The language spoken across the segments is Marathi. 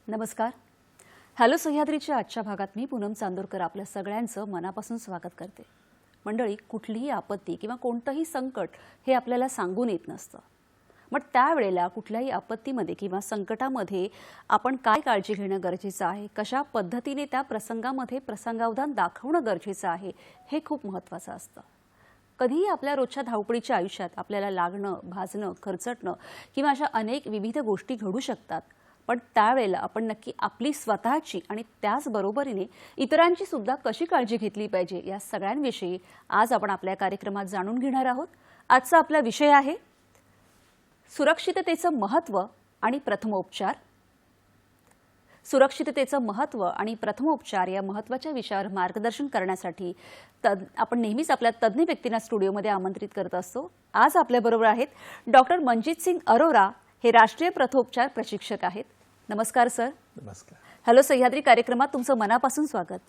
नमस्कार. हॅलो सह्याद्रीच्या आजच्या भागात मी पूनम चांदोरकर आपल्या सगळ्यांचं मनापासून स्वागत करते. मंडळी, कुठलीही आपत्ती किंवा कोणतंही संकट हे आपल्याला सांगून येत नसतं. मग त्यावेळेला कुठल्याही आपत्तीमध्ये किंवा संकटामध्ये आपण काय काळजी घेणं गरजेचं आहे, कशा पद्धतीने त्या प्रसंगामध्ये प्रसंगावधान दाखवणं गरजेचं आहे, हे खूप महत्त्वाचं असतं. कधीही आपल्या रोजच्या धावपळीच्या आयुष्यात आपल्याला लागणं, भाजणं, खरचटणं किंवा अशा अनेक विविध गोष्टी घडू शकतात. पण त्यावेळेला आपण नक्की आपली स्वतःची आणि त्याचबरोबरीने इतरांची सुद्धा कशी काळजी घेतली पाहिजे या सगळ्यांविषयी आज आपण आपल्या कार्यक्रमात जाणून घेणार आहोत. आजचा आपला विषय आहे सुरक्षिततेचं महत्त्व आणि प्रथमोपचार. सुरक्षिततेचं महत्त्व आणि प्रथमोपचार या महत्त्वाच्या विषयावर मार्गदर्शन करण्यासाठी आपण नेहमीच आपल्या तज्ज्ञ व्यक्तींना स्टुडिओमध्ये आमंत्रित करत असतो. आज आपल्याबरोबर आहेत डॉक्टर मनजीत सिंग अरोरा. हे राष्ट्रीय प्रथमोपचार प्रशिक्षक आहेत. नमस्कार सर. नमस्कार. हॅलो सह्याद्री कार्यक्रमात तुमचं मनापासून स्वागत.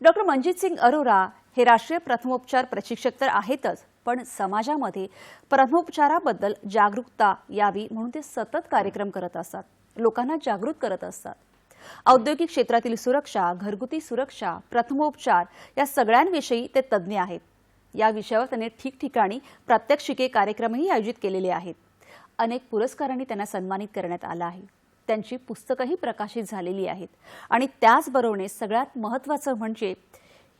डॉक्टर मनजीत सिंग अरोरा हे राष्ट्रीय प्रथमोपचार प्रशिक्षक तर आहेतच, पण समाजामध्ये प्रथमोपचाराबद्दल जागरूकता यावी म्हणून ते सतत कार्यक्रम करत असतात, लोकांना जागृत करत असतात. औद्योगिक क्षेत्रातील सुरक्षा, घरगुती सुरक्षा, प्रथमोपचार या सगळ्यांविषयी ते तज्ज्ञ आहेत. या विषयावर त्यांनी ठिकठिकाणी प्रात्यक्षिके कार्यक्रमही आयोजित केलेले आहेत. अनेक पुरस्कारांनी त्यांना सन्मानित करण्यात आलं आहे. त्यांची पुस्तकंही प्रकाशित झालेली आहेत. आणि त्याचबरोबर सगळ्यात महत्त्वाचं म्हणजे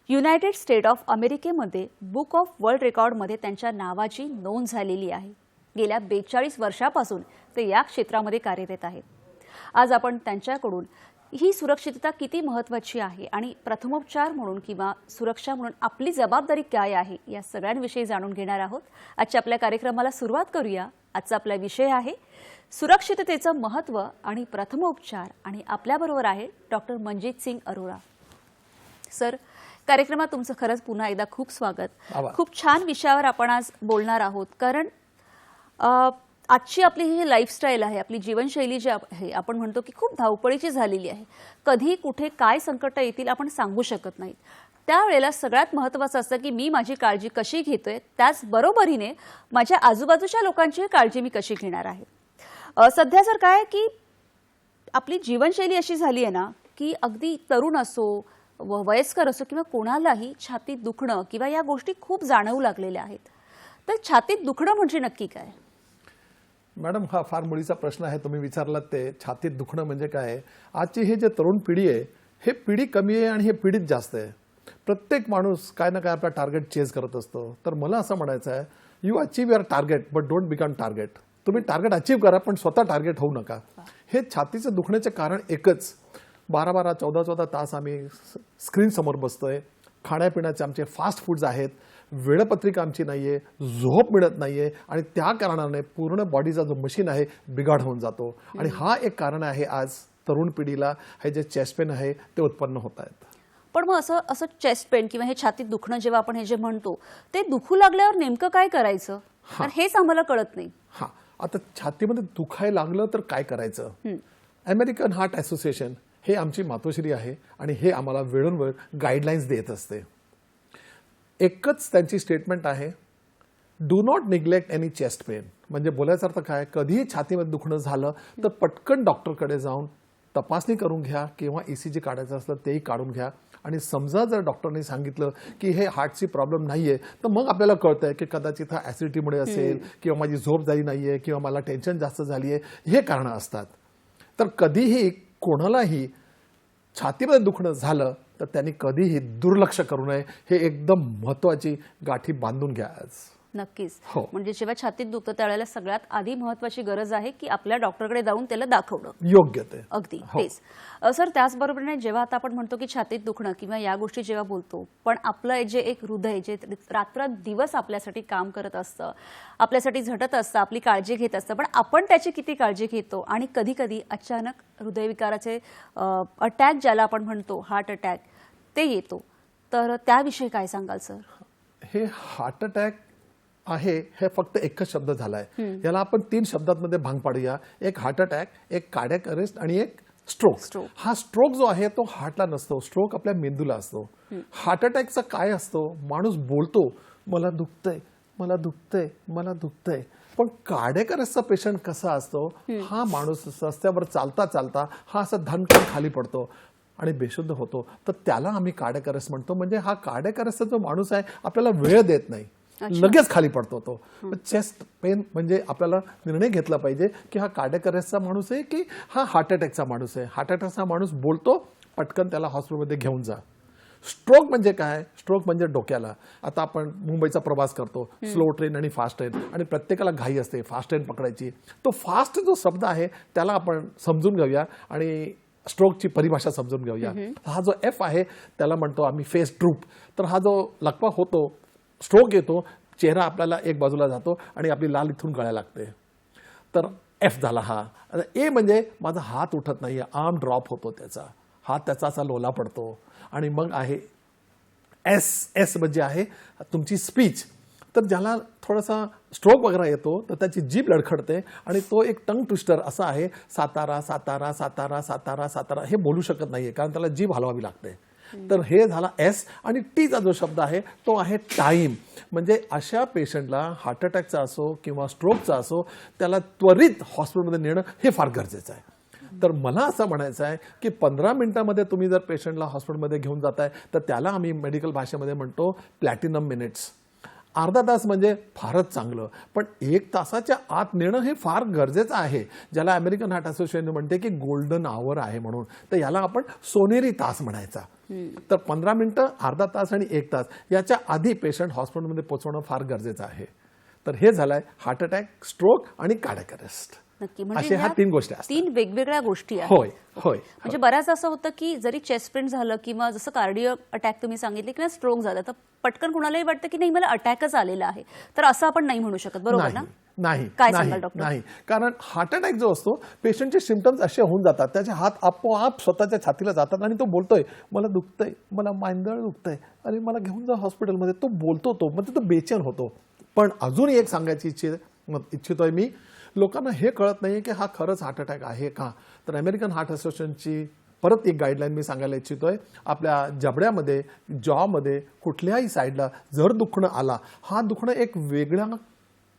युनायटेड स्टेट ऑफ अमेरिकेमध्ये बुक ऑफ वर्ल्ड रेकॉर्डमध्ये त्यांच्या नावाची नोंद झालेली आहे. गेल्या 42 वर्षापासून ते या क्षेत्रामध्ये कार्यरत आहेत. आज आपण त्यांच्याकडून ही सुरक्षितता किती महत्त्वाची आहे आणि प्रथमोपचार म्हणून किंवा सुरक्षा म्हणून आपली जबाबदारी काय आहे या सगळ्यांविषयी जाणून घेणार आहोत. आजच्या आपल्या कार्यक्रमाला सुरुवात करूया. आजचा आपला विषय आहे सुरक्षिततेचं महत्त्व आणि प्रथमोपचार आणि आपल्याबरोबर आहे डॉक्टर मनजीत सिंग अरोरा. सर, कार्यक्रमात तुमचं खरंच पुन्हा एकदा खूप स्वागत. खूप छान विषयावर आपण आज बोलणार आहोत, कारण आजची आपली ही लाईफस्टाईल आहे, आपली जीवनशैली जी आहे, आपण म्हणतो की खूप धावपळीची झालेली आहे. कधी कुठे काय संकट येतील आपण सांगू शकत नाही. त्यावेळेला सगळ्यात महत्त्वाचं असतं की मी माझी काळजी कशी घेतोय, त्याचबरोबरीने माझ्या आजूबाजूच्या लोकांची काळजी मी कशी घेणार आहे. सध्या सर काय की आपली जीवनशैली अशी झाली आहे ना की अगदी तरुण असो, वयस्कर असो किंवा कोणालाही छातीत दुखणं किंवा या गोष्टी खूप जाणवू लागलेल्या आहेत. तर छातीत दुखणं म्हणजे नक्की काय? मॅडम, हा फार मुळीचा प्रश्न आहे तुम्ही विचारलात. ते छातीत दुखणं म्हणजे काय? आजची ही जे तरुण पिढी आहे, हे पिढी कमी आहे आणि हे पिढीत जास्त आहे. प्रत्येक माणूस काय ना काय आपला टार्गेट चेज करत असतो. तर मला असं म्हणायचं आहे, you achieve your target but don't become target. तुम्ही टार्गेट अचीव्ह करा पण स्वतः टार्गेट होऊ नका. हे छातीचं दुखण्याचे कारण एकच, 12-12, 14-14 तास आम्ही स्क्रीन समोर बसतोय. खाण्यापिण्याचे आमचे फास्ट फूड्स आहेत, वेळपत्रिका आमची नाहीये, झोप मिळत नाहीये आणि त्या कारणाने पूर्ण बॉडीचा जो मशीन आहे बिघाड होऊन जातो. आणि हा एक कारण आहे आज तरुण पिढीला हे जे चेस्ट पेन आहे ते उत्पन्न होत आहेत. पण मग असं चेस्ट पेन किंवा हे छातीत दुखणं जेव्हा आपण हे जे म्हणतो ते दुखू लागल्यावर नेमकं काय करायचं, हेच आम्हाला कळत नाही. हा, आता छातीमध्ये दुखायला लागलं तर काय करायचं? अमेरिकन हार्ट असोसिएशन हे आमची मातोश्री आहे आणि हे आम्हाला वेळोवेळी गाईडलाईन्स देत असते. एकच त्यांची स्टेटमेंट आहे, do not neglect any chest pain. म्हणजे बोलायचा अर्थ काय, कधीही छातीमध्ये दुखणं झालं तर पटकन डॉक्टरकडे जाऊन तपासणी करून घ्या किंवा ECG काढायचं असलं तेही काढून घ्या. आणि समजा जर डॉक्टरने सांगितलं की हे हार्टची प्रॉब्लेम नाहीये, तर मग आपल्याला कळतंय की कदाचित हा ऍसिडिटीमुळे असेल किंवा माझी झोप झाली नाहीये किंवा मला टेन्शन जास्त झाली आहे, हे कारणं असतात. तर कधीही कोणालाही छातीमध्ये दुखणं झालं तर त्यांनी कधीही दुर्लक्ष करू नये. हे एकदम महत्त्वाची गाठी बांधून घ्या आज. नक्कीच. हो. म्हणजे जेव्हा छातीत दुखतं त्यावेळेला सगळ्यात आधी महत्वाची गरज आहे की आपल्या डॉक्टरकडे जाऊन त्याला दाखवणं. योग्य ते. अगदी हो. तेच. सर, त्याचबरोबरीने जेव्हा आता आपण म्हणतो की छातीत दुखणं किंवा या गोष्टी जेव्हा बोलतो, पण आपलं जे एक हृदय जे रात्रदिवस आपल्यासाठी काम करत असतं, आपल्यासाठी झटत असतं, आपली काळजी घेत असतं, पण आपण त्याची किती काळजी घेतो आणि कधी कधी अचानक हृदयविकाराचे अटॅक ज्याला आपण म्हणतो हार्ट अटॅक ते येतो, तर त्याविषयी काय सांगाल सर? हे हार्ट अटॅक आहे हे फक्त एकच शब्द झालाय. याला आपण 3 शब्दांमध्ये भांग पाडूया. एक हार्ट अटॅक, एक कार्डियक अरेस्ट आणि एक स्ट्रोक. हा स्ट्रोक जो आहे तो हार्टला नसतो, स्ट्रोक आपल्या मेंदूला असतो. हार्ट अटॅकचा काय असतो, माणूस बोलतो मला दुखतंय, मला दुखतंय, मला दुखतंय. पण कार्डियक अरेस्टचा पेशंट कसा असतो, हा माणूस रस्त्यावर चालता चालता हा असा धनकन खाली पडतो आणि बेशुद्ध होतो, तर त्याला आम्ही कार्डियक अरेस्ट म्हणतो. म्हणजे हा कार्डियक अरेस्टचा जो माणूस आहे आपल्याला वेळ देत नाही, लगेच खाली पडतो तो. चेस्ट पेन म्हणजे आपल्याला निर्णय घेतला पाहिजे की हा कार्डियक अरेस्टचा माणूस आहे की हा हार्ट अटॅकचा माणूस आहे. हार्ट अटॅकचा माणूस बोलतो, पटकन त्याला हॉस्पिटलमध्ये घेऊन जा. स्ट्रोक म्हणजे काय, स्ट्रोक म्हणजे डोक्याला. आता आपण मुंबईचा प्रवास करतो, स्लो ट्रेन आणि फास्ट ट्रेन, आणि प्रत्येकाला घाई असते फास्ट ट्रेन पकडायची. तो फास्ट जो शब्द आहे त्याला आपण समजून घेऊया आणि स्ट्रोकची परिभाषा समजून घेऊया. हा जो एफ आहे त्याला म्हणतो आम्ही फेस ड्रूप. तर हा जो लकवा होतो, स्ट्रोक येतो, चेहरा आपल्याला एक बाजूला जातो आणि आपली लाल इथून गळायला लागते. तर एफ झाला हा. ए म्हणजे माझा हात उठत नाहीये, आर्म ड्रॉप होतो, त्याचा हात त्याचा असा लोला पडतो. आणि मग आहे एस. एस म्हणजे आहे तुमची स्पीच. तर ज्याला थोडासा स्ट्रोक वगैरे येतो तर त्याची जीभ लडखडते आणि तो एक टंग ट्विस्टर असा आहे, सातारा सातारा सातारा सातारा सातारा हे बोलू शकत नाहीये कारण त्याला जीभ हलवावी लागते. तर हे झाला एस. आणि टीचा जो शब्द आहे तो आहे टाइम. म्हणजे अशा पेशंटला हार्ट अटॅकचा असो किंवा स्ट्रोकचा असो त्याला त्वरित हॉस्पिटलमध्ये नेणं हे फार गरजेचं आहे. तर मला असं म्हणायचं आहे की 15 मिनिटांमध्ये तुम्ही जर पेशंटला हॉस्पिटलमध्ये घेऊन जाताय तर त्याला आम्ही मेडिकल भाषेमध्ये म्हणतो प्लॅटिनम मिनिट्स. अर्धा तास म्हणजे फारच चांगलं, पण 1 तासाच्या आत नेणं हे फार गरजेचं आहे, ज्याला अमेरिकन हार्ट असोसिएशन म्हणते की गोल्डन आवर आहे म्हणून. तर याला आपण सोनेरी तास म्हणायचा. तर 15 मिनिटं, अर्धा तास आणि 1 तास याच्या आधी पेशंट हॉस्पिटलमध्ये पोहोचवणं फार गरजेचं आहे. तर हे झालंय हार्ट अटॅक, स्ट्रोक आणि कार्डियक अरेस्ट. नक्की. अशा ह्या 3 गोष्टी असतात. 3 वेगवेगळ्या गोष्टी आहेत. होय होय. म्हणजे बऱ्याच असं होतं की जरी चेस्ट पेन झालं किंवा जसं कार्डियक अटॅक तुम्ही सांगितले किंवा स्ट्रोक झालं तर पटकन कुणालाही वाटतं की नाही मला अटॅकच आलेला आहे, तर असं आपण नाही म्हणू शकत, बरोबर ना? नाही काय नाही सांगाल डॉक्टर? नाही. कारण हार्ट अटॅक जो असतो पेशंटचे सिम्पटम्स असे होऊन जातात, त्याचे हात आपोआप स्वतःच्या छातीला जातात आणि तो बोलतोय मला दुखतंय, मला मांदळ दुखतंय, अरे मला घेऊन जा हॉस्पिटलमध्ये. तो बोलतो, तो म्हणजे तो बेचैन होतो. पण अजून एक सांगायची इच्छितोय मी, लोकांना हे कळत नाहीये की हा खरंच हार्ट अटॅक आहे का. तर अमेरिकन हार्ट असोसिएशनची परत एक गाईडलाईन मी सांगायला इच्छितोय. आपल्या जबड्यामध्ये, जॉमध्ये कुठल्याही साईडला जर दुखणं आला, हा दुखणं एक वेगळ्या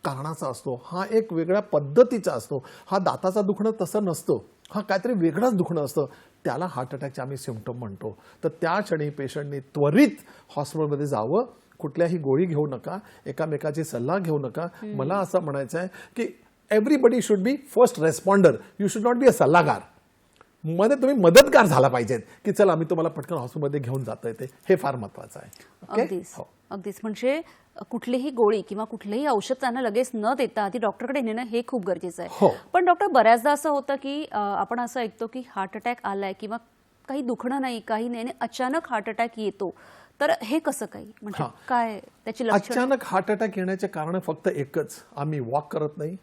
कारणाचा असतो, हा एक वेगळ्या पद्धतीचा असतो. हा दाताचा दुखणं तसं नसतं, हा काहीतरी वेगळंच दुखणं असतं, त्याला हार्ट अटॅकचे आम्ही सिम्पटम म्हणतो. तर त्या क्षणी पेशंटने त्वरित हॉस्पिटलमध्ये जावं, कुठल्याही गोळी घेऊ नका, एकामेकाची सल्ला घेऊ नका. मला असं म्हणायचं आहे की everybody should be first responder, you should not be a सल्लागार. मध्ये तुम्ही मदतगार झाला पाहिजेत की चला आम्ही तुम्हाला पटकन हॉस्पिटलमध्ये घेऊन जाता येते. हे फार महत्वाचं आहे. अगदीच अगदीच. म्हणजे कुठलीही गोळी किंवा कुठलेही औषध त्यांना लगेच न देता आधी डॉक्टरकडे नेणं हे खूप गरजेचं आहे. पण डॉक्टर, बऱ्याचदा असं होतं की आपण असं ऐकतो की हार्ट अटॅक आलाय किंवा काही दुखणं नाही, काही नाही, अचानक हार्ट अटॅक येतो, तर हे कसं काही, म्हणजे काय त्याची लक्षणं? अचानक हार्ट अटॅक येण्याचे कारण फक्त एकच, आम्ही वॉक करत नाही,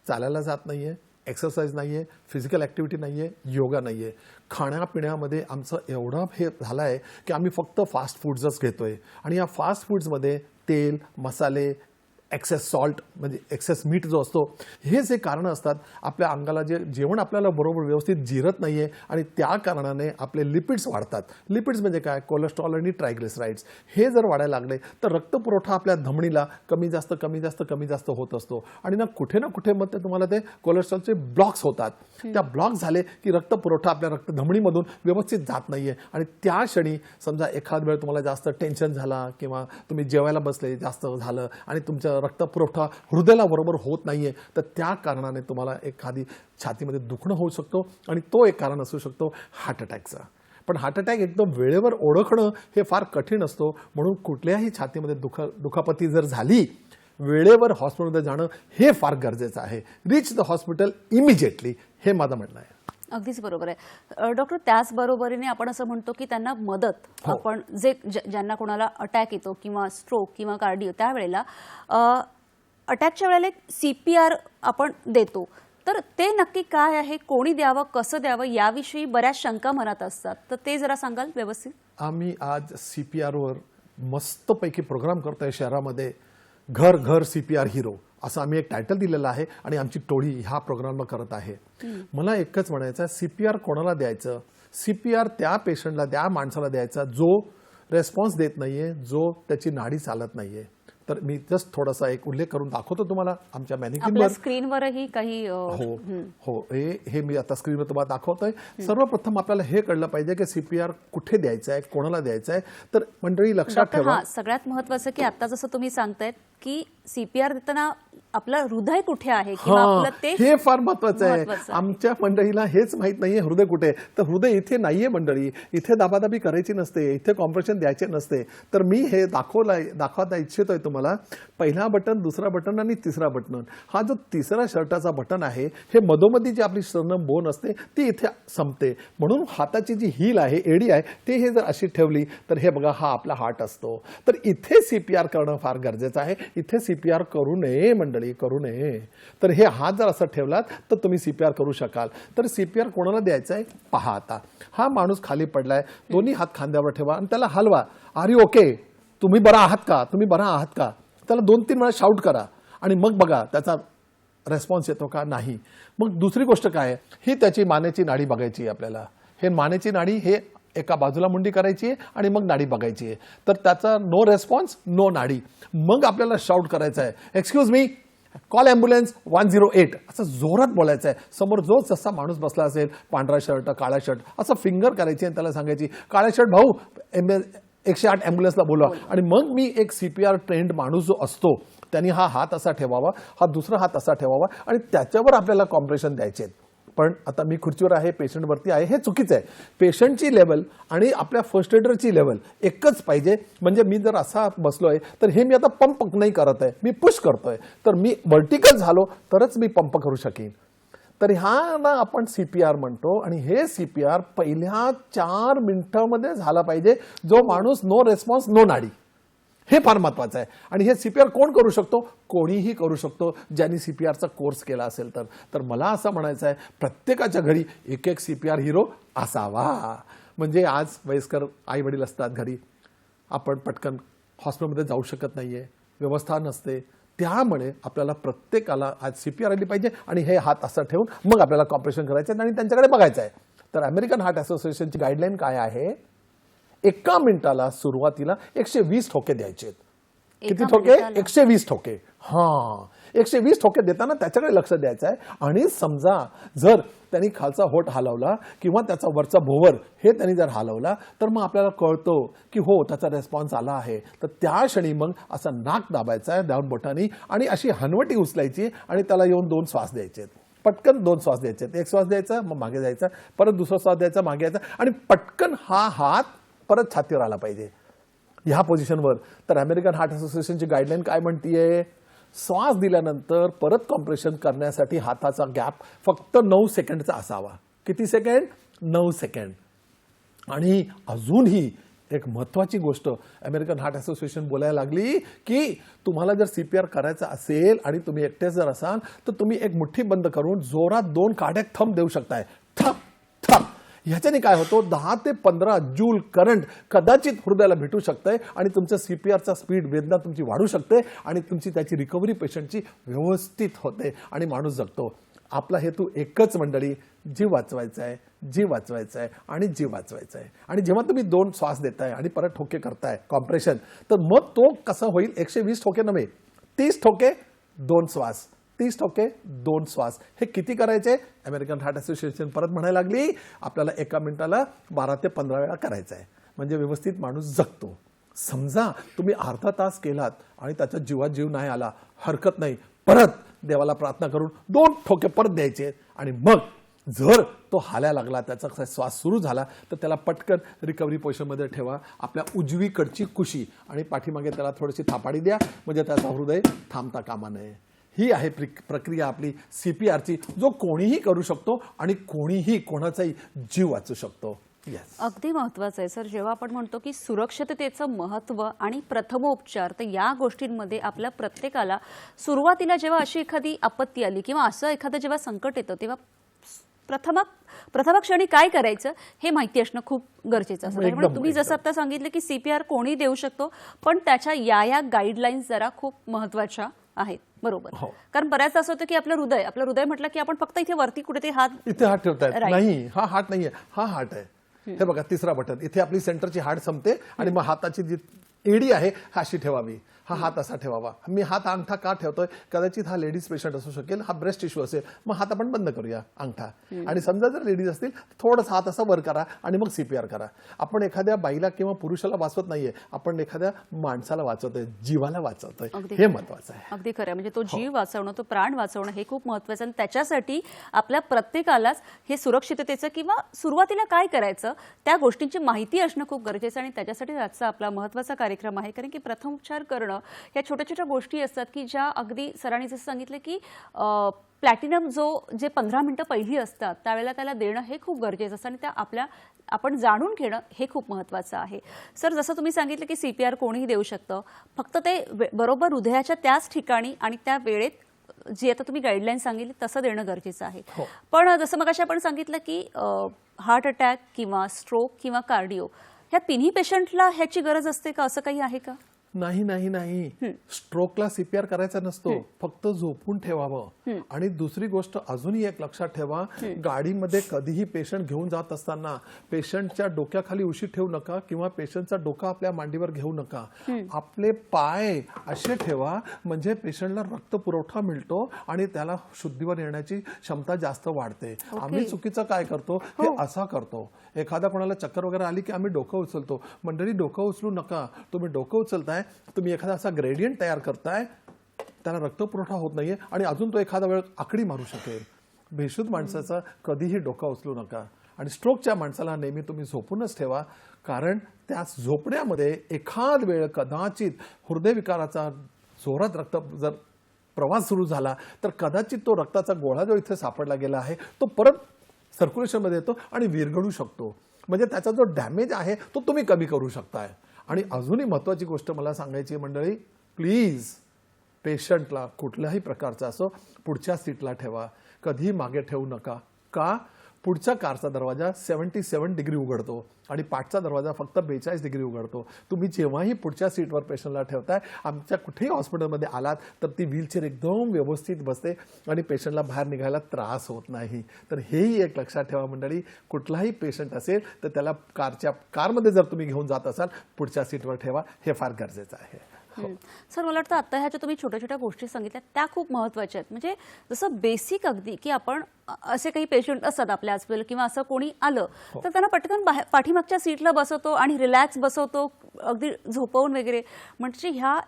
चालायला जात नाहीये, एक्सरसाइज नाहीये, फिजिकल ऍक्टिव्हिटी नाहीये, योगा नाहीये. खाण्यापिण्यामध्ये आमचं एवढं हे झालं आहे की आम्ही फक्त फास्ट फूड्सच घेतोय आणि या फास्ट फूड्समध्ये तेल, मसाले, एक्सेस सॉल्ट म्हणजे एक्सेस मीठ जो असतो, हे जे कारणं असतात, आपल्या अंगाला जे जेवण आपल्याला बरोबर व्यवस्थित जिरत नाहीये आणि त्या कारणाने आपले लिपिड्स वाढतात. लिपिड्स म्हणजे काय, कोलेस्ट्रॉल आणि ट्रायग्लिसराइड्स. हे जर वाढायला लागले तर रक्तपुरवठा आपल्या धमनीला कमी जास्त कमी जास्त कमी जास्त होत असतो आणि ना कुठे मग ते तुम्हाला ते कोलेस्ट्रॉलचे ब्लॉक्स होतात. त्या ब्लॉक झाले की रक्तपुरवठा आपल्या धमनीमधून व्यवस्थित जात नाहीये आणि त्या क्षणी समजा एखाद वेळ तुम्हाला जास्त टेन्शन झाला किंवा तुम्ही जेवायला बसले, जास्त झालं आणि तुमच्या रक्तपुरवठा हृदयाला बरोबर होत नाहीये, तर त्या कारणाने तुम्हाला एखादी छातीमध्ये दुखणं होऊ शकतो आणि तो एक कारण असू शकतो हार्ट अटॅकचा. पण हार्ट अटॅक एकदम वेळेवर ओळखणं हे फार कठीण असतो. म्हणून कुठल्याही छातीमध्ये दुखापती जर झाली, वेळेवर हॉस्पिटलमध्ये जाणं हे फार गरजेचं आहे. रीच द हॉस्पिटल इमिजिएटली, हे माझं म्हणणं आहे. अगदीच बरोबर आहे डॉक्टर. त्याचबरोबरीने आपण असं म्हणतो की त्यांना मदत आपण ज्यांना कोणाला अटॅक येतो किंवा स्ट्रोक किंवा कार्डिओ, त्यावेळेला अटॅकच्या वेळेला CPR आपण देतो, तर ते नक्की काय आहे, कोणी द्यावं, कसं द्यावं, याविषयी बऱ्याच शंका मनात असतात. तर ते जरा सांगाल व्यवस्थित. आम्ही आज CPR वर मस्तपैकी प्रोग्राम करतोय शहरामध्ये. घर घर CPR हिरो असं आम्ही एक टायटल दिलेलं आहे आणि आमची टोळी ह्या प्रोग्रामला करत आहे. मला एकच म्हणायचं आहे, CPR कोणाला द्यायचं? CPR त्या पेशंटला, त्या माणसाला द्यायचा जो रेस्पॉन्स देत नाहीये, जो त्याची नाडी चालत नाहीये. तर मी जस्ट थोडासा एक उल्लेख करून दाखवतो तुम्हाला आमच्या मॅनेकिंगवर. स्क्रीनवरही काही हो हे मी आता स्क्रीनवर तुम्हाला दाखवतोय. सर्वप्रथम आपल्याला हे कळलं पाहिजे की CPR कुठे द्यायचं आहे, कोणाला द्यायचं आहे. तर मंडळी लक्षात ठेवा, सगळ्यात महत्वाचं की आता जसं तुम्ही सांगतायत की CPR देताना आपलं हृदय कुठे आहे किंवा आपलं ते हे फार महत्वाचं आहे. आमच्या मंडळीला हेच माहित नाहीये हृदय कुठे. तर हृदय इथे नाहीये मंडळी, इथे दाबादाबी करायची नसते, इथे कॉम्प्रेशन द्यायचे नसते. तर मी हे दाखवता इच्छितोय तुम्हाला. पहिला बटन, दुसरा बटन आणि तिसरा बटन. हा जो तिसरा शर्टाचा बटन आहे, हे मधोमधी जी आपली स्टर्नम बोन असते ती इथे संपते. म्हणून हाताची जी हील आहे, एडी आहे, ते हे जर अशी ठेवली तर हे बघा, हा आपला हार्ट असतो. तर इथे CPR करणं फार गरजेचं आहे. इथे CPR करू नये मंडळी, करू नये. तर हे हात जर असं ठेवलात तर तुम्ही CPR करू शकाल. तर CPR कोणाला द्यायचं आहे पहा. आता हा माणूस खाली पडलाय, दोन्ही हात खांद्यावर ठेवा आणि त्याला हलवा. R you okay? तुम्ही बरा आहात का? तुम्ही बरा आहात का? त्याला 2-3 वेळा शाऊट करा आणि मग बघा त्याचा रेस्पॉन्स येतो का नाही. मग दुसरी गोष्ट काय, ही त्याची मानेची नाडी बघायची आपल्याला. हे मानेची नाडी, हे एका बाजूला मुंडी करायची आहे आणि मग नाडी बघायची आहे. तर त्याचा नो रेस्पॉन्स, नो नाडी. मग आपल्याला शाऊट करायचं आहे, एक्सक्यूज मी, कॉल ॲम्ब्युलन्स 108, असं जोरात बोलायचं आहे. समोर जो जसा माणूस बसला असेल, पांढरा शर्ट, काळा शर्ट, असं फिंगर करायची आणि त्याला सांगायची, काळा शर्ट भाऊ 108 ॲम्ब्युलन्सला बोलवा. आणि मग मी एक CPR ट्रेंड माणूस जो असतो त्यांनी हा हात असा ठेवावा, हा दुसरा हात असा ठेवावा आणि त्याच्यावर आपल्याला कॉम्प्रेशन द्यायचे. पण आता मी खुर्चीवर आहे, पेशंटवरती आहे, हे चुकीचं आहे. पेशंटची लेवल आणि आपल्या फर्स्ट एडरची लेवल एकच पाहिजे. म्हणजे मी जर असा बसलोय तर हे मी आता पंप नाही करत आहे, मी पुश करतोय. तर मी व्हर्टिकल झालो तरच मी पंप करू शकेन. तर ह्याला आपण CPR म्हणतो. आणि हे CPR पहिल्या 4 मिनिटांमध्ये झाला पाहिजे. जो माणूस नो रेस्पॉन्स, नो नाडी, हे फार महत्वाचं आहे. आणि हे CPR कोण करू शकतो? कोणीही करू शकतो, ज्यांनी CPRचा कोर्स केला असेल तर. तर मला असं म्हणायचं आहे, प्रत्येकाच्या घरी एक CPR हिरो असावा. म्हणजे आज वयस्कर आई वडील असतात घरी, आपण पटकन हॉस्पिटलमध्ये जाऊ शकत नाहीये, व्यवस्था नसते. त्यामुळे आपल्याला प्रत्येकाला आज CPR आली पाहिजे. आणि हे हात असं ठेवून मग आपल्याला कॉम्प्रेशन करायचं आहे आणि त्यांच्याकडे बघायचं आहे. तर अमेरिकन हार्ट असोसिएशनची गाईडलाईन काय आहे? एका मिनिटाला सुरुवातीला 120 ठोके द्यायचे. किती ठोके? 120 ठोके. 120 ठोके देताना त्याच्याकडे लक्ष द्यायचं आहे. आणि समजा जर त्यांनी खालचा होठ हलवला किंवा त्याचा वरचा भोवर हे त्यांनी जर हलवला तर मग आपल्याला कळतो की हो, त्याचा रेस्पॉन्स आला आहे. तर त्या क्षणी मग असं नाक दाबायचं आहे 2 बोटांनी आणि अशी हनवटी उचलायची आणि त्याला येऊन 2 श्वास द्यायचे. पटकन 2 श्वास द्यायचे. एक श्वास द्यायचा, मग मागे जायचा, परत दुसरा श्वास द्यायचा, मागे यायचा आणि पटकन हा हात परत छातीवर आला पाहिजे ह्या पोझिशनवर. तर अमेरिकन हार्ट असोसिएशनची गाईडलाईन काय म्हणतीये? श्वास दिल्यानंतर परत कॉम्प्रेशन करण्यासाठी हाताचा गॅप फक्त 9 सेकंडचा असावा. किती सेकंड? 9 सेकंड. आणि अजूनही एक महत्वाची गोष्ट अमेरिकन हार्ट असोसिएशन बोलायला लागली की तुम्हाला जर CPR करायचं असेल आणि तुम्ही एकटेच जर असाल तर तुम्ही एक मुठ्ठी बंद करून जोरात 2 कार्डियक थंब देऊ शकताय. थप थप. ह्याच्याने काय होतं, 10 ते 15 जूल करंट कदाचित हृदयाला भेटू शकतंय आणि तुमचं CPRचा स्पीड, वेदना तुमची वाढू शकते आणि तुमची त्याची रिकव्हरी पेशंटची व्यवस्थित होते आणि माणूस जगतो. आपला हेतू एकच मंडळी, जीव वाचवायचा आहे, जीव वाचवायचा आहे आणि जीव वाचवायचा आहे. आणि जेव्हा तुम्ही 2 श्वास देताय आणि परत ठोके करताय कॉम्प्रेशन, तर मग तो कसं होईल? 120 ठोके नव्हे, 30 ठोके 2 श्वास, 30 ठोके 2 श्वास. हे किती करायचे? अमेरिकन हार्ट असोसिएशन परत म्हणायला लागली, आपल्याला एका मिनिटाला 12 ते 15 वेळा करायचं आहे. म्हणजे व्यवस्थित माणूस जगतो. समजा तुम्ही अर्धा तास केलात आणि त्याच्या जीवात जीव नाही आला, हरकत नाही, परत देवाला प्रार्थना करून 2 ठोके परत द्यायचे आणि मग जर तो हाल्या लागला, त्याचा श्वास सुरू झाला, तर त्याला पटकन रिकव्हरी पोझिशनमध्ये ठेवा, आपल्या उजवीकडची कुशी आणि पाठीमागे त्याला थोडीशी थापाडी द्या, म्हणजे त्याचा हृदय थांबता कामा नये. ही आहे प्रक्रिया आपली CPRची, जो कोणीही करू शकतो आणि कोणीही कोणाचाही जीव वाचू शकतो. Yes. अगदी महत्वाचं आहे सर. जेव्हा आपण म्हणतो की सुरक्षिततेचं महत्त्व आणि प्रथमोपचार, तर या गोष्टींमध्ये आपल्या प्रत्येकाला सुरुवातीला जेव्हा अशी एखादी आपत्ती आली किंवा असं एखादं जेव्हा संकट येतं, तेव्हा प्रथम क्षणी काय करायचं हे माहिती असणं खूप गरजेचं असतं. त्यामुळे तुम्ही जसं आता सांगितलं की CPR कोणी देऊ शकतो, पण त्याच्या या गाईडलाईन्स जरा खूप महत्वाच्या आहेत. बरोबर. कारण बऱ्याचदा असं होतं की आपलं हृदय म्हटलं की आपण फक्त इथे वरती कुठे इथे हात ठेवतायत. नाही, हा हार्ट नाहीये, हा हार्ट आहे. हे बघा, तिसरा बटन, इथे आपली सेंटरची हार्ट संपते आणि मग हाताची जी एडी आहे अशी ठेवावी, हा हात असा ठेवावा. मी हात अंगठा का ठेवतोय, कदाचित हा लेडीज पेशंट असू शकेल, हा ब्रेस्ट टिश्यू असेल, मग हात आपण बंद करूया अंगठा. आणि समजा जर लेडीज असतील तर थोडासा हात असा वर करा आणि मग CPR करा. आपण एखाद्या बाईला किंवा पुरुषाला वाचवत नाहीये, आपण एखाद्या माणसाला वाचवतोय, जीवाला वाचवतोय. हे महत्वाचं आहे. अगदी खरं. म्हणजे तो जीव वाचवणं, तो प्राण वाचवणं हे खूप महत्वाचं. आणि त्याच्यासाठी आपल्या प्रत्येकालाच हे सुरक्षिततेचं किंवा सुरुवातीला काय करायचं त्या गोष्टींची माहिती असणं खूप गरजेचं. आणि त्याच्यासाठी आजचा आपला महत्वाचा कार्यक्रम आहे. कारण की प्रथमोपचार करणं या छोट्या छोट्या गोष्टी असतात की ज्या अगदी सरांनी जसं सांगितलं की प्लॅटिनम जे 15 मिनिटं पहिली असतात त्यावेळेला त्याला देणं हे खूप गरजेचं असतं आणि त्या आपण जाणून घेणं हे खूप महत्त्वाचं आहे. सर, जसं तुम्ही सांगितलं की CPR कोणीही देऊ शकतं, फक्त ते बरोबर हृदयाच्या त्याच ठिकाणी आणि त्या वेळेत जी आता तुम्ही गाईडलाईन सांगितली तसं देणं गरजेचं आहे. पण जसं मगाशी आपण सांगितलं की हार्ट अटॅक किंवा स्ट्रोक किंवा कार्डिओ ह्या तिन्ही पेशंटला ह्याची गरज असते का, असं काही आहे का? नाही नाही नाही, स्ट्रोकला CPR करायचा नसतो, फक्त झोपून ठेवावं. आणि दुसरी गोष्ट अजूनही एक लक्षात ठेवा, गाडीमध्ये कधीही पेशंट घेऊन जात असताना पेशंटच्या डोक्याखाली उशी ठेवू नका किंवा पेशंटचा डोका आपल्या मांडीवर घेऊ नका. आपले पाय असे ठेवा, म्हणजे पेशंटला रक्त पुरवठा मिळतो आणि त्याला शुद्धीवर येण्याची क्षमता जास्त वाढते. आम्ही चुकीचं काय करतो, हे असा करतो. एखादा कोणाला चक्कर वगैरे आली की आम्ही डोकं उचलतो. मंडळी, डोकं उचलू नका. तुम्ही डोकं उचलताय, तुम्ही एखादा असा ग्रेडियंट तयार करताय, त्याला रक्तपुरवठा होत नाहीये आणि अजून तो एखादा वेळ आकडी मारू शकेल. बेशुद्ध माणसाचा कधीही डोका उचलू नका. आणि स्ट्रोकच्या माणसाला नेहमी तुम्ही झोपूनच ठेवा, कारण त्या झोपण्यामध्ये एखाद वेळ कदाचित हृदयविकाराचा जोरात रक्त जर प्रवास सुरू झाला तर कदाचित तो रक्ताचा गोळा जो इथे सापडला गेला आहे तो परत सर्क्युलेशनमध्ये येतो आणि विरघळू शकतो. म्हणजे त्याचा जो डॅमेज आहे तो तुम्ही कमी करू शकताय. आणि अजूनही महत्वाची गोष्ट मला सांगायची मंडळी, प्लीज पेशंटला कुठल्याही प्रकारचा असो पुढच्या सीटला ठेवा, कधीही मागे ठेवू नका. का? पुढच्या कारचा दरवाजा 77 डिग्री उघडतो आणि पाठचा दरवाजा फक्त 42 डिग्री उघडतो. तुम्ही जेव्हाही पुढच्या सीटवर पेशंटला ठेवताय, आमच्या कुठेही हॉस्पिटलमध्ये आलात तर ती व्हीलचेअर एकदम व्यवस्थित बसते आणि पेशंटला बाहेर निघायला त्रास होत नाही. तर हेही एक लक्षात ठेवा मंडळी, कुठलाही पेशंट असेल तर त्याला कारमध्ये जर तुम्ही घेऊन जात असाल पुढच्या सीटवर ठेवा, हे फार गरजेचं आहे. सर, मला वाटतं आता ह्या ज्या तुम्ही छोट्या छोट्या गोष्टी सांगितल्या त्या खूप महत्त्वाच्या आहेत. म्हणजे जसं बेसिक अगदी की आपण असे काही पेशंट असतात आपल्या आजूबाजूला किंवा असं कोणी आलं तर त्यांना पटकन पाठीमागच्या सीटला बसवतो आणि रिलॅक्स बसवतो, अगदी झोपवून वगैरे. म्हणजे ह्या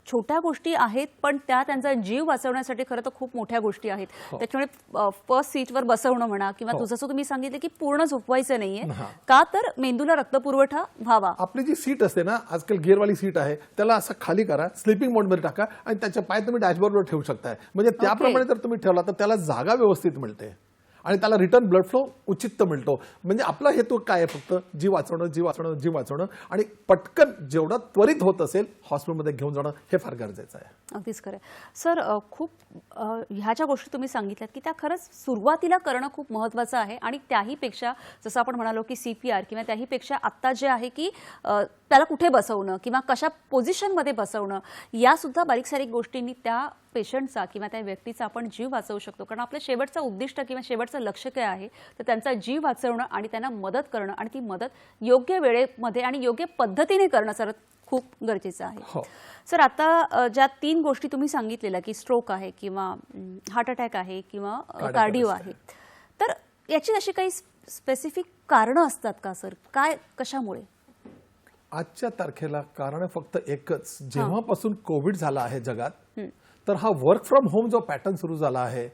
छोट्या गोष्टी आहेत पण त्या त्यांचा जीव वाचवण्यासाठी खरं तर खूप मोठ्या गोष्टी आहेत. त्याच्यामुळे फर्स्ट सीटवर बसवणं म्हणा किंवा जसं तुम्ही सांगितलं की पूर्ण झोपवायचं नाहीये, का तर मेंदूला रक्तपुरवठा व्हावा. आपली जी सीट असते ना, आजकाल गिअरवाली सीट आहे, त्याला असं खाली करा, स्लीपिंग मोडमध्ये टाका आणि त्याच्या पाय तुम्ही डॅशबोर्डवर ठेवू शकताय. म्हणजे त्याप्रमाणे जर तुम्ही ठेवला तर त्याला जागा व्यवस्थित मिळते आणि त्याला रिटर्न ब्लड फ्लो उचित मिळतो. म्हणजे आपला हेतू काय आहे, फक्त जीव वाचवणं, जीव वाचवणं, जीव वाचवणं आणि पटकन जेवढं त्वरित होत असेल हॉस्पिटलमध्ये घेऊन जाणं हे फार गरजेचं आहे. अगदीच खरं. सर, खूप ह्या ज्या गोष्टी तुम्ही सांगितल्यात की त्या खरंच सुरुवातीला करणं खूप महत्त्वाचं आहे आणि त्याहीपेक्षा जसं आपण म्हणालो की CPR किंवा त्याहीपेक्षा आत्ता जे आहे की त्याला कुठे बसवणं किंवा कशा पोझिशनमध्ये बसवणं यासुद्धा बारीक सारीक गोष्टींनी त्या पेशंटचा किंवा त्या व्यक्तीचा आपण जीव वाचवू शकतो. कारण आपलं शेवटचं उद्दिष्ट किंवा शेवटचं लक्ष काय आहे तर त्यांचा जीव वाचवणं आणि त्यांना मदत करणं आणि ती मदत योग्य वेळेमध्ये आणि योग्य पद्धतीने करणं सर खूप गरजेचं आहे. सर, आता ज्या 3 गोष्टी तुम्ही सांगितलेल्या की स्ट्रोक आहे किंवा हार्ट अटॅक आहे किंवा कार्डिओ आहे, तर याची अशी काही स्पेसिफिक कारणं असतात का सर? काय, कशामुळे? आजच्या तारखेला कारण फक्त एकच, जेव्हापासून कोविड झाला आहे जगात तर हा वर्क फ्रॉम होम जो पॅटर्न सुरू झाला आहे,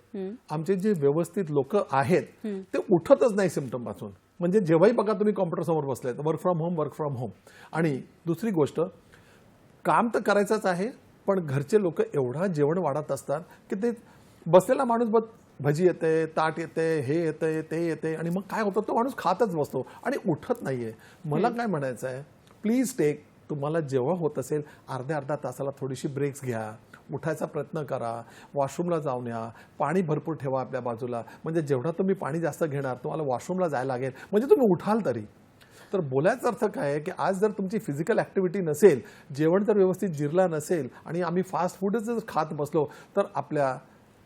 आमचे जे व्यवस्थित लोक आहेत ते उठतच नाही सिम्पटम पासून. म्हणजे जेव्हाही बघा तुम्ही कॉम्प्युटर समोर बसले तर वर्क फ्रॉम होम. आणि दुसरी गोष्ट, काम तर करायचंच आहे, पण घरचे लोक एवढा जेवण वाढत असतात की ते बसलेला माणूस बघ, भजी येते, ताट येते, हे येते, ते येते, आणि मग काय होतं, तो माणूस खातच बसतो आणि उठत नाहीये. मला काय म्हणायचं आहे, प्लीज टेक, तुम्हाला जेव्हा होत असेल अर्ध्या तासाला थोडीशी ब्रेक्स घ्या, उठायचा प्रयत्न करा, वॉशरूमला जाऊन या, पाणी भरपूर ठेवा आपल्या बाजूला. म्हणजे जेवढा तुम्ही पाणी जास्त घेणार तुम्हाला वॉशरूमला जायला लागेल, म्हणजे तुम्ही उठाल तरी. तर बोलायचा अर्थ काय आहे की आज जर तुमची फिजिकल ॲक्टिव्हिटी नसेल, जेवण जर व्यवस्थित जिरला नसेल आणि आम्ही फास्ट फूडच जर खात बसलो तर आपल्या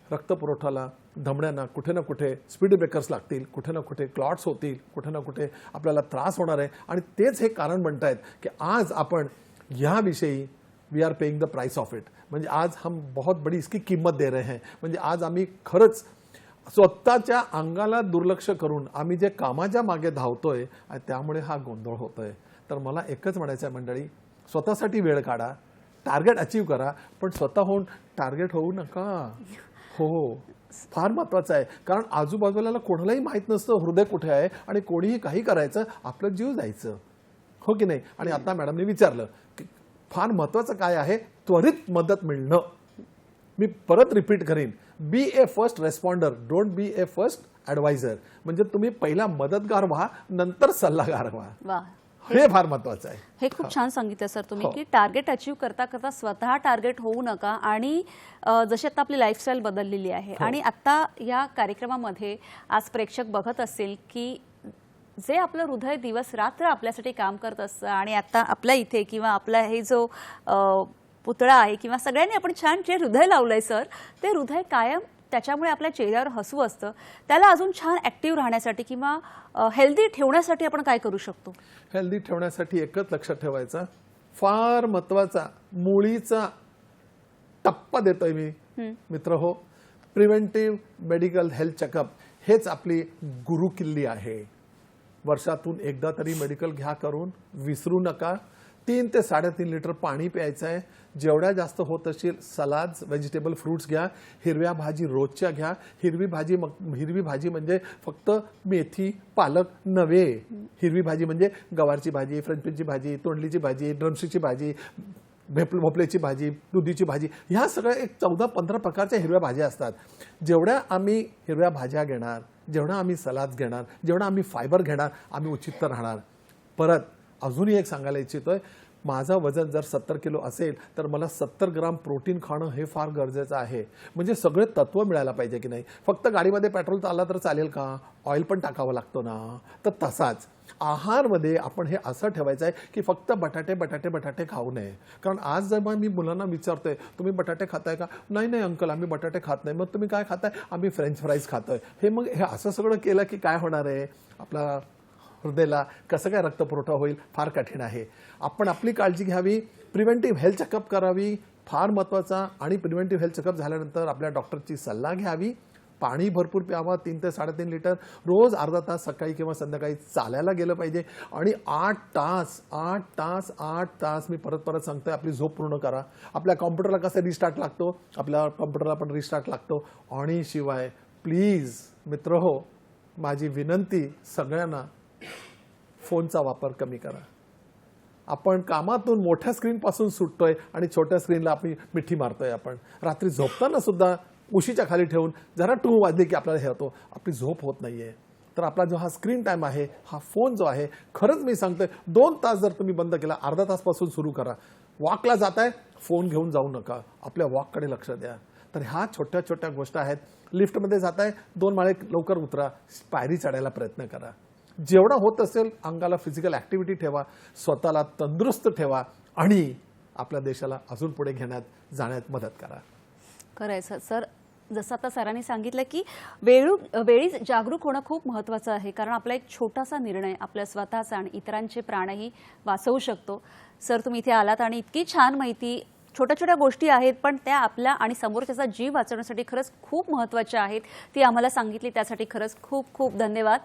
रक्तपुरवठाला, धमण्यांना कुठे ना कुठे स्पीड ब्रेकर्स लागतील, कुठे ना कुठे क्लॉट्स होतील, कुठे ना कुठे आपल्याला त्रास होणार आहे. आणि तेच हे कारण म्हणतायत की आज आपण ह्याविषयी we are paying the price of it. म्हणजे आज हम बहुत बड़ी इसकी किंमत दे रहे हैं. म्हणजे आज आम्ही खरंच स्वतःच्या अंगाला दुर्लक्ष करून आम्ही जे कामाच्या मागे धावतोय त्यामुळे हा गोंधळ होतोय. तर मला एकच म्हणायचं आहे मंडळी, स्वतःसाठी वेळ काढा, टार्गेट अचीव करा, पण स्वतःहून टार्गेट होऊ नका. हो, फार महत्वाचं आहे. कारण आजूबाजूला कोणालाही माहीत नसतं हृदय कुठे आहे आणि कोणीही काही करायचं, आपलं जीव जायचं, हो की नाही. आणि आता मॅडमने विचारलं की फार महत्वाचं काय आहे, त्वरित मदत मिळणं. मी परत रिपीट करीन, be a first responder, don't be a first adviser. म्हणजे तुम्ही पहिला मदतगार व्हा, नंतर सल्लागार व्हा. वा, हे फार महत्वाचं आहे. हे खूप छान सांगितलं सर तुम्ही की टार्गेट अचीव करता करता स्वतः टार्गेट होऊ नका. आणि जशी आता आपली लाईफस्टाईल बदललेली आहे आणि आता या कार्यक्रमामध्ये आज प्रेक्षक बघत असतील की जे आपलं हृदय दिवस रात्र आपल्यासाठी काम करत असतं आणि आता आपल्या इथे किंवा आपला हे जो पुतळा आहे किंवा सगळ्यांनी आपण छान जे हृदय लावलंय सर, ते हृदय कायम त्याच्यामुळे आपल्या चेहऱ्यावर हसू असतं. त्याला अजून छान ॲक्टिव्ह राहण्यासाठी किंवा हेल्दी ठेवण्यासाठी आपण काय करू शकतो? हेल्दी ठेवण्यासाठी एकच लक्षात ठेवायचा, फार महत्वाचा मुळीचा टप्पा देतोय मी मित्र हो, प्रिव्हेंटिव्ह मेडिकल हेल्थ चेकअप. हेच आपली गुरुकिल्ली आहे. वर्षातून एकदा तरी मेडिकल घ्या करून, विसरू नका. 3 ते 3.5 लिटर पाणी प्यायचं आहे. जेवढ्या जास्त होत असेल सलाड्स, व्हेजिटेबल फ्रुट्स घ्या, हिरव्या भाजी रोजच्या घ्या. हिरवी भाजी म्हणजे फक्त मेथी, पालक नव्हे. हिरवी भाजी म्हणजे गवारची भाजी, फ्रेंचची भाजी, तोंडलीची भाजी, ड्रमस्टिकची भाजी, भोपळ्याची भाजी, दुधीची भाजी, ह्या सगळ्या एक 14-15 प्रकारच्या हिरव्या भाज्या असतात. जेवढ्या आम्ही हिरव्या भाज्या घेणार, जेवढा आम्ही सलाद घेणार, जेवढा आम्ही फायबर घेणार, आम्ही उचित राहणार. परत अजूनही एक सांगायला इच्छितोय, माझं वजन जर 70 किलो असेल तर मला 70 ग्राम प्रोटीन खाणं हे फार गरजेचं आहे. म्हणजे सगळे तत्व मिळायला पाहिजे की नाही. फक्त गाडीमध्ये पेट्रोल आला तर चालेल का, ऑइल पण टाकावं लागतो ना. तर तसाच आहारमध्ये आपण हे असं ठेवायचं आहे की फक्त बटाटे खाऊ नये. कारण आज जेव्हा मी मुलांना विचारतोय तुम्ही बटाटे खाताय का, नाही अंकल आम्ही बटाटे खात नाही. मग तुम्ही काय खाताय, आम्ही फ्रेंच फ्राईज खातोय. हे मग हे असं सगळं केलं की काय होणार आहे, आपला हृदयाला कसं काय रक्तपुरवठा होईल, फार कठीण आहे. आपण आपली काळजी घ्यावी, प्रिव्हेंटिव्ह हेल्थ चेकअप करावी, फार महत्त्वाचा. आणि प्रिव्हेंटिव्ह हेल्थ चेकअप झाल्यानंतर आपल्या डॉक्टरची सल्ला घ्यावी. पाणी भरपूर प्यावा, 3 ते 3.5 लिटर. रोज अर्धा तास सकाळी किंवा संध्याकाळी चालायला गेलं पाहिजे. आणि 8 तास मी परत सांगतोय, आपली झोप पूर्ण करा. आपल्या कॉम्प्युटरला कसं रिस्टार्ट लागतो, आपल्या कॉम्प्युटरला पण रिस्टार्ट लागतो. आणि शिवाय प्लीज मित्र हो, माझी विनंती सगळ्यांना, फोनचा वापर कमी करा. आपण कामातून मोठ्या स्क्रीनपासून सुटतोय आणि छोट्या स्क्रीनला आपण मिठी मारतोय. आपण रात्री झोपताना सुद्धा उशीच्या खाली ठेवून जरा 2 वाजले की आपल्याला हे होतो, आपली झोप होत नाहीये. तर आपला जो हा स्क्रीन टाइम आहे, हा फोन जो आहे, खरंच मी सांगतोय 2 तास जर तुम्ही बंद केला, अर्धा तासपासून सुरू करा. वॉकला जाताय, फोन घेऊन जाऊ नका, आपल्या वॉककडे लक्ष द्या. तर ह्या छोट्या छोट्या गोष्टी आहेत. लिफ्टमध्ये जाताय, 2 माळे लवकर उतरा, पायरी चढायला प्रयत्न करा. जेवढा होत असेल अंगाला फिजिकल ॲक्टिव्हिटी ठेवा, स्वतःला तंदुरुस्त ठेवा आणि आपल्या देशाला अजून पुढे जाण्यात मदत करा. खरं आहे सर. जसं आता सरांनी सांगितलं की वेळी जागरूक होणं खूप महत्त्वाचं आहे. कारण आपला एक छोटासा निर्णय आपल्या स्वतःचा आणि इतरांचे प्राणही वाचवू शकतो. सर तुम्ही इथे आलात आणि इतकी छान माहिती, छोट्या गोष्टी आहेत पण त्या आपल्या आणि समोरच्याचा जीव वाचवण्यासाठी खरंच खूप महत्त्वाच्या आहेत, ती आम्हाला सांगितली. त्यासाठी खरंच खूप खूप धन्यवाद.